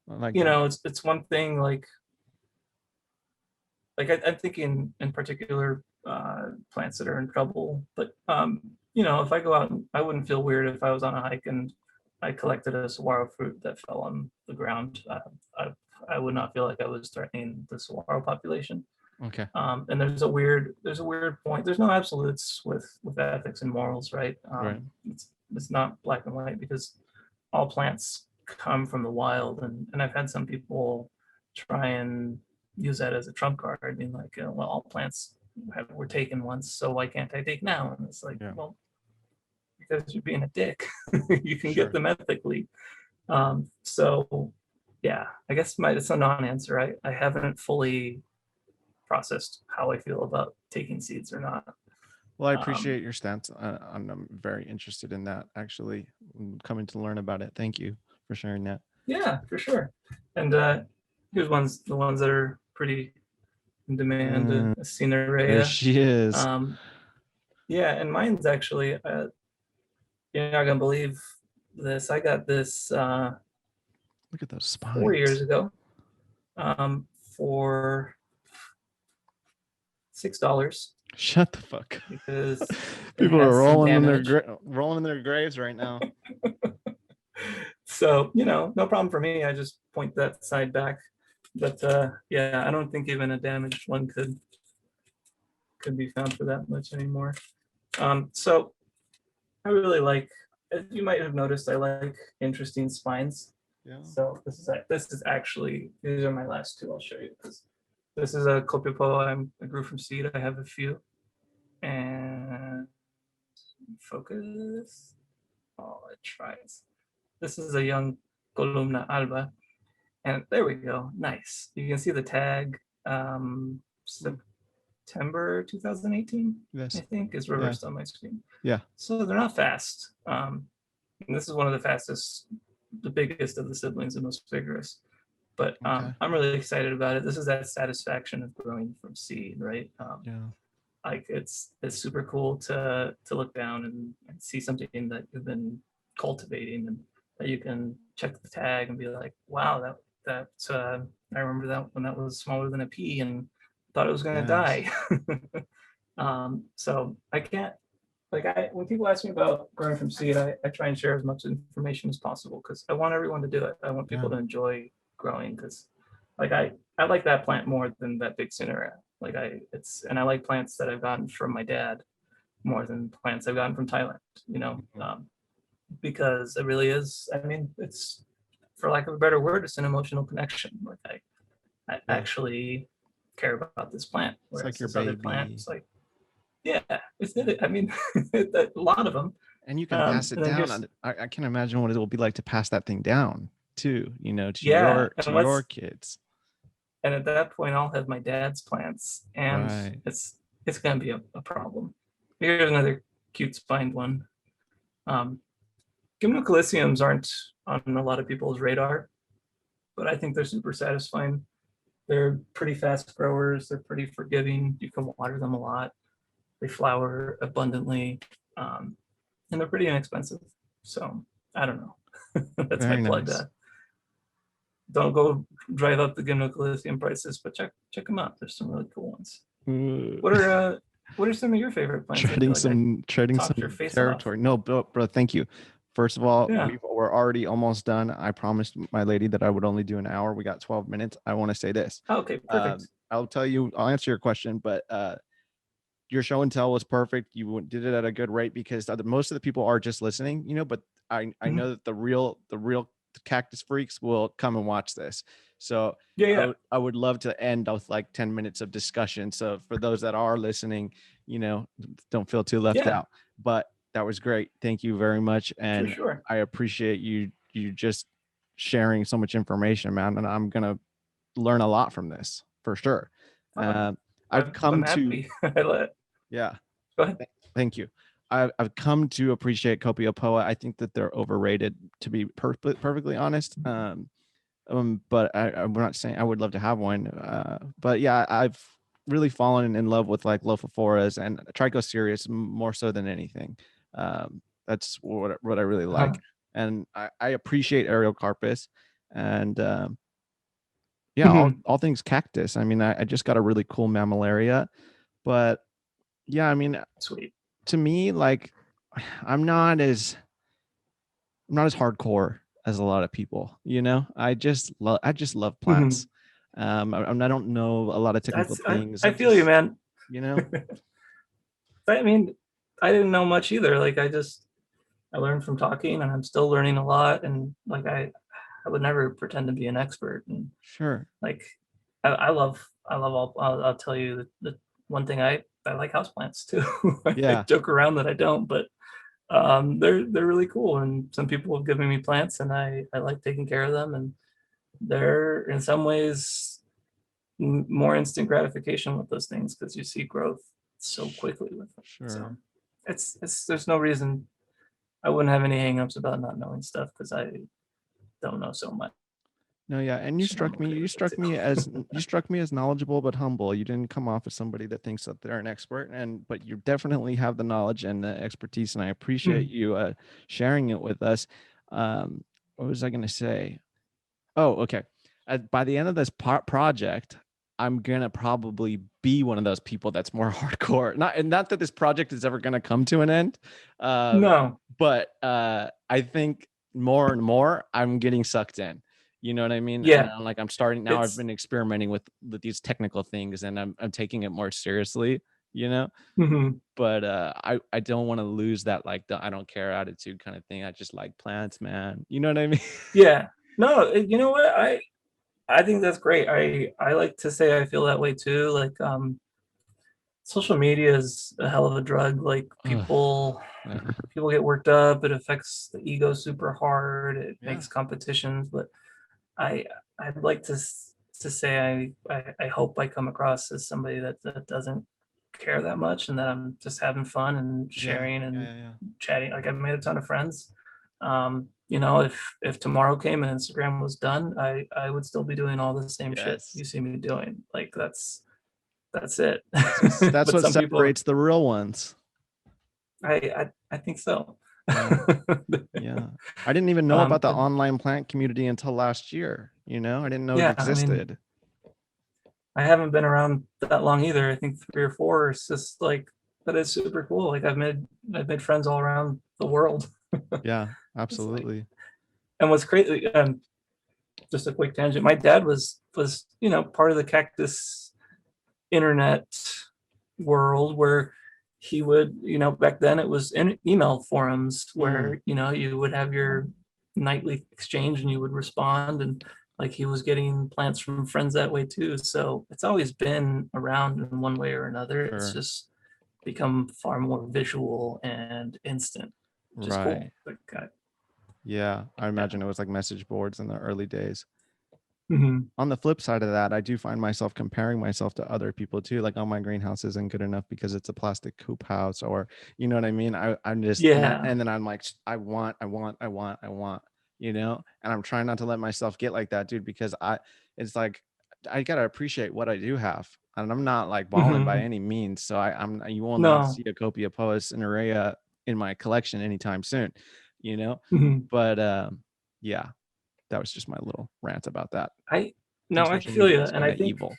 I like you that. know, it's one thing I'm thinking in particular plants that are in trouble, but you know, if I go out, I wouldn't feel weird if I was on a hike and I collected a saguaro fruit that fell on the ground. I would not feel like I was threatening the saguaro population. Okay. And there's a weird point. There's no absolutes with ethics and morals, right? Right. It's not black and white because all plants come from the wild, and I've had some people try and use that as a trump card, being like, well, all plants were taken once, so why can't I take now? And it's like, Yeah. well, because you're being a dick. You can Sure. get them ethically. So yeah, I guess it's a non-answer. I haven't fully processed how I feel about taking seeds or not. Well, I Um, appreciate your stance. I'm very interested in that, actually. Coming to learn about it. Thank you for sharing that. yeah, for sure. And here's the ones that are pretty in demand, There Cinerea. she is. Yeah, and mine's actually, you're not gonna believe this. I got this Look at those 4 years spines. ago for $6 Shut the fuck up. because it People are has some damage. rolling in their graves right now. So, no problem for me. I just point that side back. But yeah, I don't think even a damaged one could be found for that much anymore. So I really like, as you might have noticed, I like interesting spines. Yeah. So this is actually, these are my last two. I'll show you this. This is a Copiapo I grew from seed. I have a few. And focus. Oh, it tries. This is a young Columna alba. And there we go. Nice. You can see the tag. September 2018, Yes. I think, is reversed on my screen. Yeah. So they're not fast. And this is one of the fastest, the biggest of the siblings and most vigorous. But Okay. I'm really excited about it. This is that satisfaction of growing from seed, right? Yeah. Like it's super cool to look down and see something that you've been cultivating, and that you can check the tag and be like, wow, that I remember that when that was smaller than a pea and thought it was gonna Yes. die. So I can't, like, when people ask me about growing from seed, I try and share as much information as possible because I want everyone to do it. I want people Yeah. to enjoy growing because, like, I like that plant more than that big Cinera. Like and I like plants that I've gotten from my dad more than plants I've gotten from Thailand. Because it really is. I mean, it's, for lack of a better word, it's an emotional connection. Like I Yeah. actually care about this plant, It's like whereas your this other plant, baby. it's like, yeah, it's I mean, a lot of them. And you can pass it And then down. I can imagine what it will be like to pass that thing down too, yeah, to your kids. and at that point, I'll have my dad's plants, and Right. it's gonna be a problem. Here's another cute spined one. Um, Gymnocaliciums aren't on a lot of people's radar, but I think they're super satisfying. They're pretty fast growers. They're pretty forgiving. You can water them a lot. They flower abundantly, and they're pretty inexpensive. So I don't know. That's my Very plug. nice. Don't go drive up the Gymnocalicium prices, but check them out. There's some really cool ones. What are some of your favorite plants? Treading I feel like treading I talked your some face off. territory. No, bro, thank you. First of all, Yeah. we're already almost done. I promised my lady that I would only do an hour. We got 12 minutes. I want to say this. Okay, perfect. I'll answer your question, but your show and tell was perfect. You did it at a good rate because most of the people are just listening, but I know that the real cactus freaks will come and watch this. So Yeah. I would love to end with like 10 minutes of discussion. So for those that are listening, don't feel too left out. But that was great. Thank you very much. And for sure. I appreciate you just sharing so much information, man. And I'm going to learn a lot from this for sure. I've come I'm happy. yeah. Go ahead. Thank you. I've come to appreciate Copiapoa. I think that they're overrated, to be perfectly honest. But I'm not saying I would love to have one. But yeah, I've really fallen in love with like Lophophorus and Trichocereus more so than anything. That's what I really like. And I appreciate Areocarpus and yeah, all things cactus. I mean, I just got a really cool mammillaria, but yeah, I mean, sweet. To me, like I'm not as hardcore as a lot of people, I just love plants. I don't know a lot of technical things. I feel you, man. I mean, I didn't know much either. Like I learned from talking, and I'm still learning a lot. And like I would never pretend to be an expert. And sure, like I love all. I'll tell you one thing I like houseplants too. I Yeah. joke around that I don't, but they're really cool. And some people have given me plants, and I like taking care of them. And they're in some ways more instant gratification with those things because you see growth so quickly with them. So Sure. it's there's no reason I wouldn't have any hangups about not knowing stuff because I don't know so much, No, yeah, and and I'm okay you with it struck me too. as you struck me as knowledgeable but humble. You didn't come off as somebody that thinks that they're an expert, and but you definitely have the knowledge and the expertise, and I appreciate Mm. you sharing it with us. What was I going to say? Oh, okay. By the end of this project, I'm gonna probably be one of those people that's more hardcore. Not that this project is ever gonna come to an end, uh, No, but I think more and more I'm getting sucked in. You know what I mean? And yeah, I'm like I'm starting now. I've it's been experimenting with these technical things, and I'm taking it more seriously. You know, mhm. but I don't want to lose that like the I don't care attitude kind of thing. I just like plants, man. You know what I mean? Yeah. No, you know what? I think that's great. I like to say I feel that way too. Like, social media is a hell of a drug. Like Ugh, yeah. people get worked up. It affects the ego super hard. It Yeah. makes competitions. But I I'd like to say I hope I come across as somebody that doesn't care that much, and that I'm just having fun and Yeah, sharing yeah, and yeah, yeah. chatting. Like I've made a ton of friends. You know, if tomorrow came and Instagram was done, I would still be doing all the same shit Yes. you see me doing. Like that's it. That's But what some people, separates the real ones. I think so. Yeah, yeah. I didn't even know about the And online plant community until last year, you know? I didn't know it yeah, I mean, existed. I haven't been around that long either. I think 3 or 4. It's just like, but it's super cool. Like I've made friends all around the world. Yeah, It's like, absolutely. and what's crazy, just a quick tangent. My dad was part of the Cactus internet world where he would, back then it was in email forums Mm, where, you would have your nightly exchange and you would respond, and like he was getting plants from friends that way too. So it's always been around in one way or another. It's sure. just become far more visual and instant, which is cool. Right. Like, Yeah, I yeah. imagine it was like message boards in the early days. Mhm. On the flip side of that, I do find myself comparing myself to other people too. Like, oh, my greenhouse isn't good enough because it's a plastic coop house, or you know what I mean? I'm just Yeah. and then I'm like, I want, you know, and I'm trying not to let myself get like that, dude, because it's like I gotta appreciate what I do have. And I'm not like balling by Mhm. any means. So you will not No. see a copia poets and araya in my collection anytime soon, you know? Mhm. But yeah, that was just my little rant about that. I I think no, I social feel media you, is and kind I of think evil.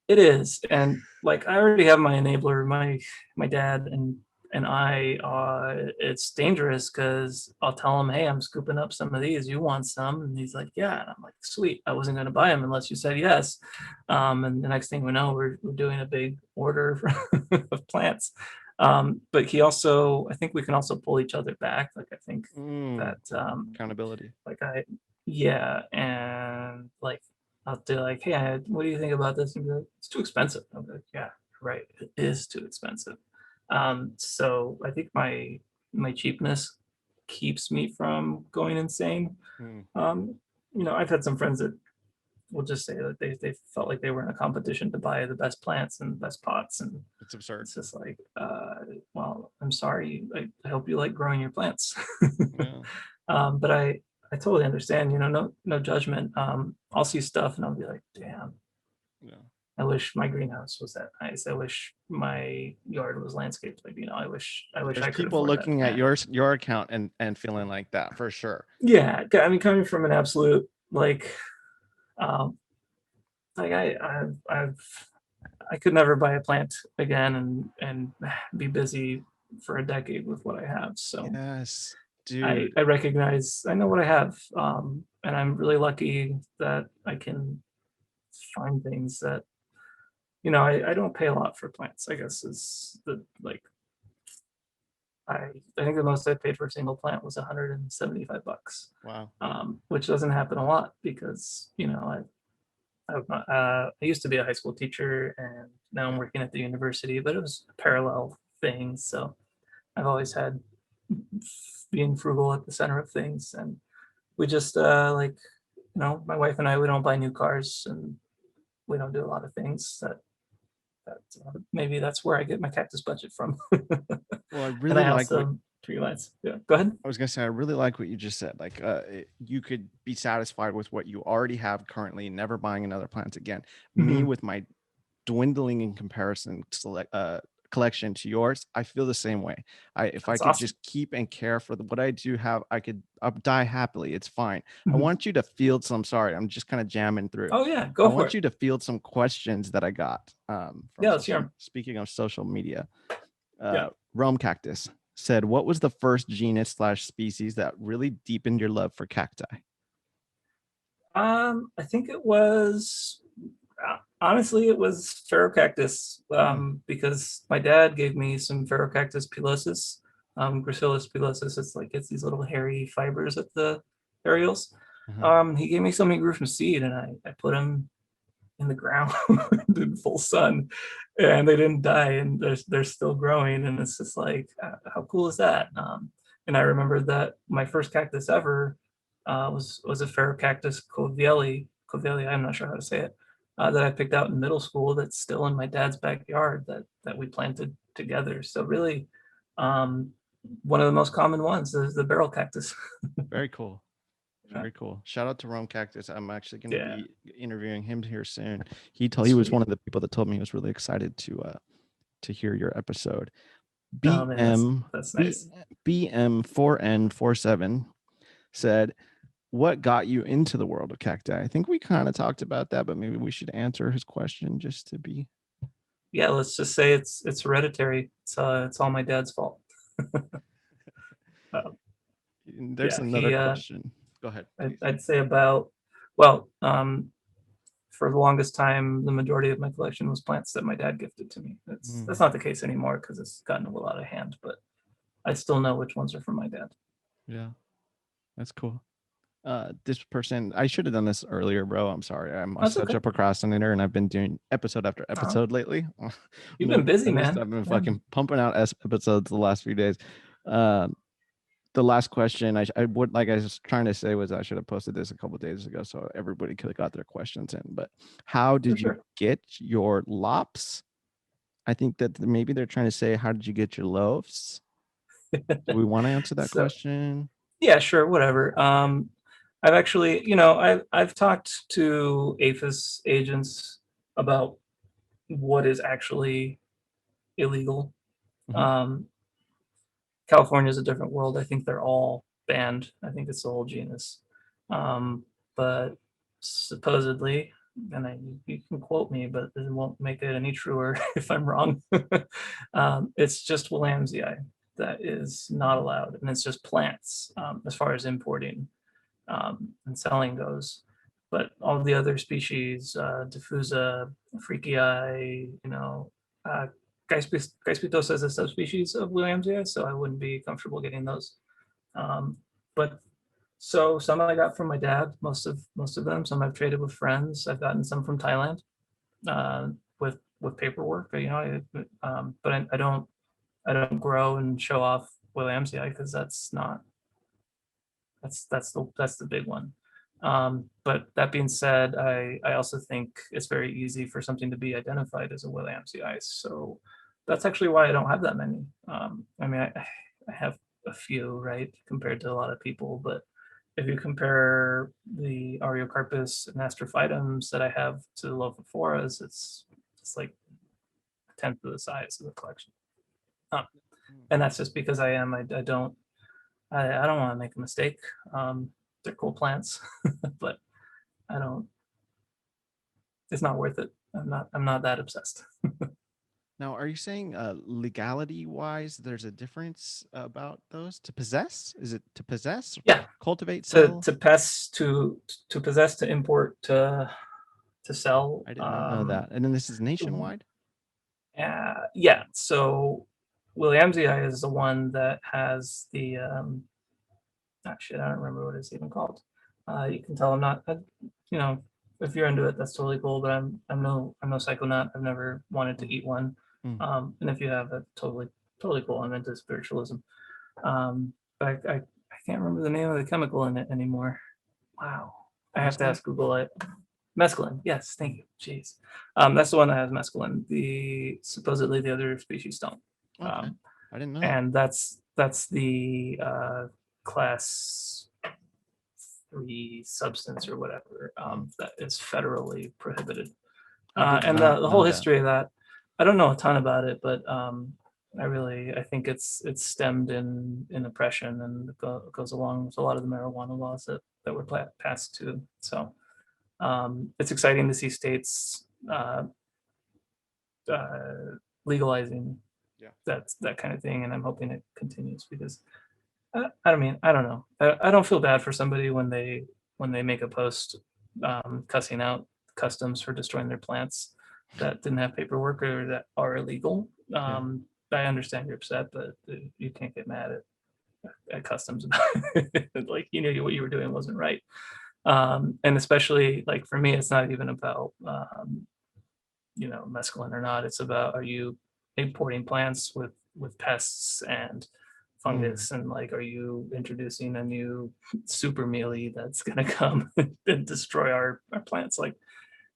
it is. And like I already have my enabler, my dad and I. It's dangerous because I'll tell him, "Hey, I'm scooping up some of these. You want some?" And he's like, "Yeah." And I'm like, "Sweet. I wasn't going to buy them unless you said yes." And the next thing we know, we're doing a big order of plants. But he also, I think we can also pull each other back. Like I think Mm, that accountability. like yeah, and like I'll do like, hey, what do you think about this? And be like, it's too expensive. I'm like, yeah, right, it is too expensive. So I think my cheapness keeps me from going insane. Mm, Um, I've had some friends that will just say that they felt like they were in a competition to buy the best plants and the best pots, and it's absurd. it's just like, well, I'm sorry. I hope you like growing your plants. Yeah, But I totally understand, no judgment. I'll see stuff and I'll be like, damn, yeah. I wish my greenhouse was that nice. I wish my yard was landscaped. Like, I wish There's I could people afford that looking at plant. your account and feeling like that for sure. Yeah, I mean, coming from an absolute um, like I could never buy a plant again and be busy for a decade with what I have. So Yes, I dude. I recognize I know what I have, and I'm really lucky that I can find things that I don't pay a lot for plants. I guess is the like I think the most I paid for a single plant was $175, Wow. which doesn't happen a lot because I used to be a high school teacher, and now I'm working at the university, but it was a parallel thing. So I've always had being frugal at the center of things, and we just like my wife and I, we don't buy new cars, and we don't do a lot of things maybe that's where I get my cactus budget from. Well, I And really I like what also freelance. Yeah, go ahead. I was gonna say. I really like what you just said. Like, you could be satisfied with what you already have currently, never buying another plant again. Me, Mhm. with my dwindling in comparison collection to yours, I feel the same way. If I That's could awesome. just keep and care for what I do have, I'll die happily. It's fine. I Mhm. want you to field some. Sorry, I'm just kind of jamming through. Oh yeah, I go for want it. you to field some questions that I got from Yeah, let's hear social. 'em. Speaking of social media, Yeah. Rome Cactus said, "What was the first genus slash species that really deepened your love for cacti?" I think it was honestly it was Cactus, Mm, because my dad gave me some Cactus pilosus, Gracilis pilosus. It's these little hairy fibers at the areoles. uh-huh. He gave me some he grew from seed, and I put them in the ground in full sun, and they didn't die, and they're still growing, and it's just like how cool is that? And I remember that my first cactus ever was a Ferrocactus covielii. I'm not sure how to say it. That I picked out in middle school. That's still in my dad's backyard. That we planted together. So really, um, one of the most common ones is the barrel cactus. Very cool. Yeah. Very cool. Shout out to Rome Cactus. I'm actually going to Yeah. be interviewing him here soon. He was Sweet. one of the people that told me he was really excited to hear your episode. Oh man, that's BM that's B nice. BM4N47 said, "What got you into the world of cacti?" I think we kind of talked about that, but maybe we should answer his question just to be. Yeah, let's just say it's hereditary. It's all my dad's fault. Uh, There's yeah, another he question. Go ahead, please. I'd say about well, for the longest time, the majority of my collection was plants that my dad gifted to me. That's Mm, not the case anymore because it's gotten a little out of hand, but I still know which ones are from my dad. yeah, that's cool. This person, I should have done this earlier, bro. I'm sorry. I'm That's such okay. a procrastinator, and I've been doing episode after Uh, episode lately. you've No, been busy, goodness, man. I've been Yeah. fucking pumping out episodes the last few days. Um, the last question I would like I was trying to say was I should have posted this a couple days ago so everybody could have got their questions in. But how For did you sure. get your lops? I think that maybe they're trying to say how did you get your loaves? Do we want to answer that So question? yeah, sure, whatever. I've actually, I've talked to APHIS agents about what is actually illegal. Mhm. Um, California is a different world. I think they're all banned. I think it's the whole genus. But supposedly, and you can quote me, but it won't make it any truer if I'm wrong. It's just Williamsii that is not allowed, and it's just plants as far as importing and selling goes. But all the other species, diffusa, freakii, uh, Gaispitos is a subspecies of Williamsia, so I wouldn't be comfortable getting those. But so some I got from my dad, most of them. Some I've traded with friends. I've gotten some from Thailand uh, with paperwork. But I don't grow and show off Williamsia because that's the big one. But that being said, I also think it's very easy for something to be identified as a Williamsii ice. So that's actually why I don't have that many. I mean, I have a few, right, compared to a lot of people. But if you compare the Areocarpus and Astrophytums that I have to the Lophophora, it's like a tenth of the size of the collection. Um, and that's just because I don't want to make a mistake. They're cool plants, but I don't. It's not worth it. I'm not that obsessed. Now, are you saying legality wise, there's a difference about those to possess? Is it to possess, Yeah, cultivate, to sell? to pest to possess, to import, to sell. I did not know that. And then this is So, nationwide? yeah. So Williamsii is the one that has the shit. I don't remember what it's even called. You can tell I'm not. You know, if you're into it, that's totally cool. But I'm no psychonaut. I've never wanted to eat one. Mm. And if you have, that's totally cool. I'm into spiritualism. But I can't remember the name of the chemical in it anymore. Wow. I have to ask Google it. Mescaline. Yes, thank you. Jeez. That's the one that has mescaline. Supposedly the other species don't. Okay. I didn't know. And that's the class 3 substance or whatever that is federally prohibited. And the whole history of that, I don't know a ton about it, but I think it's stemmed in oppression, and it goes along with a lot of the marijuana laws that were passed too. So it's exciting to see states legalizing that kind of thing, and I'm hoping it continues, because I don't know. I don't feel bad for somebody when they make a post cussing out customs for destroying their plants that didn't have paperwork or that are illegal. I understand you're upset, but you can't get mad at customs about it. Like, you knew what you were doing wasn't right. And especially, like, for me, it's not even about mescaline or not. It's about, are you importing plants with pests and fungus, and like, are you introducing a new super mealy that's gonna come and destroy our plants? Like,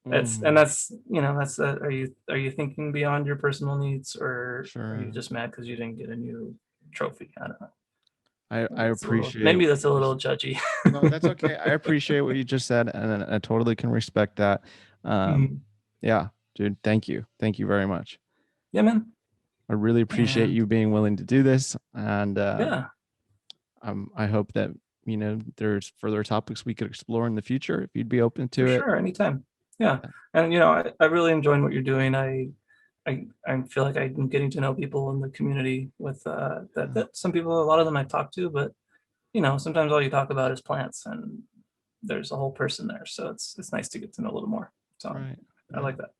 that's are you thinking beyond your personal needs, or are you just mad because you didn't get a new trophy? I don't know. I appreciate maybe that's a little judgy. No, that's okay. I appreciate what you just said, and I totally can respect that. Yeah, dude, thank you very much. Yeah, man. I really appreciate you being willing to do this, and I hope that there's further topics we could explore in the future if you'd be open to it. Sure, anytime. Yeah, and I really enjoy what you're doing. I feel like I'm getting to know people in the community with that some people, a lot of them I talk to, but sometimes all you talk about is plants, and there's a whole person there. So it's nice to get to know a little more. So I like that.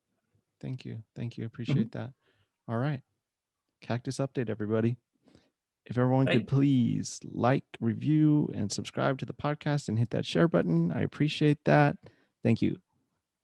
Thank you. Appreciate that. All right. Cactus update, everybody. If everyone could please like, review, and subscribe to the podcast and hit that share button, I appreciate that. Thank you.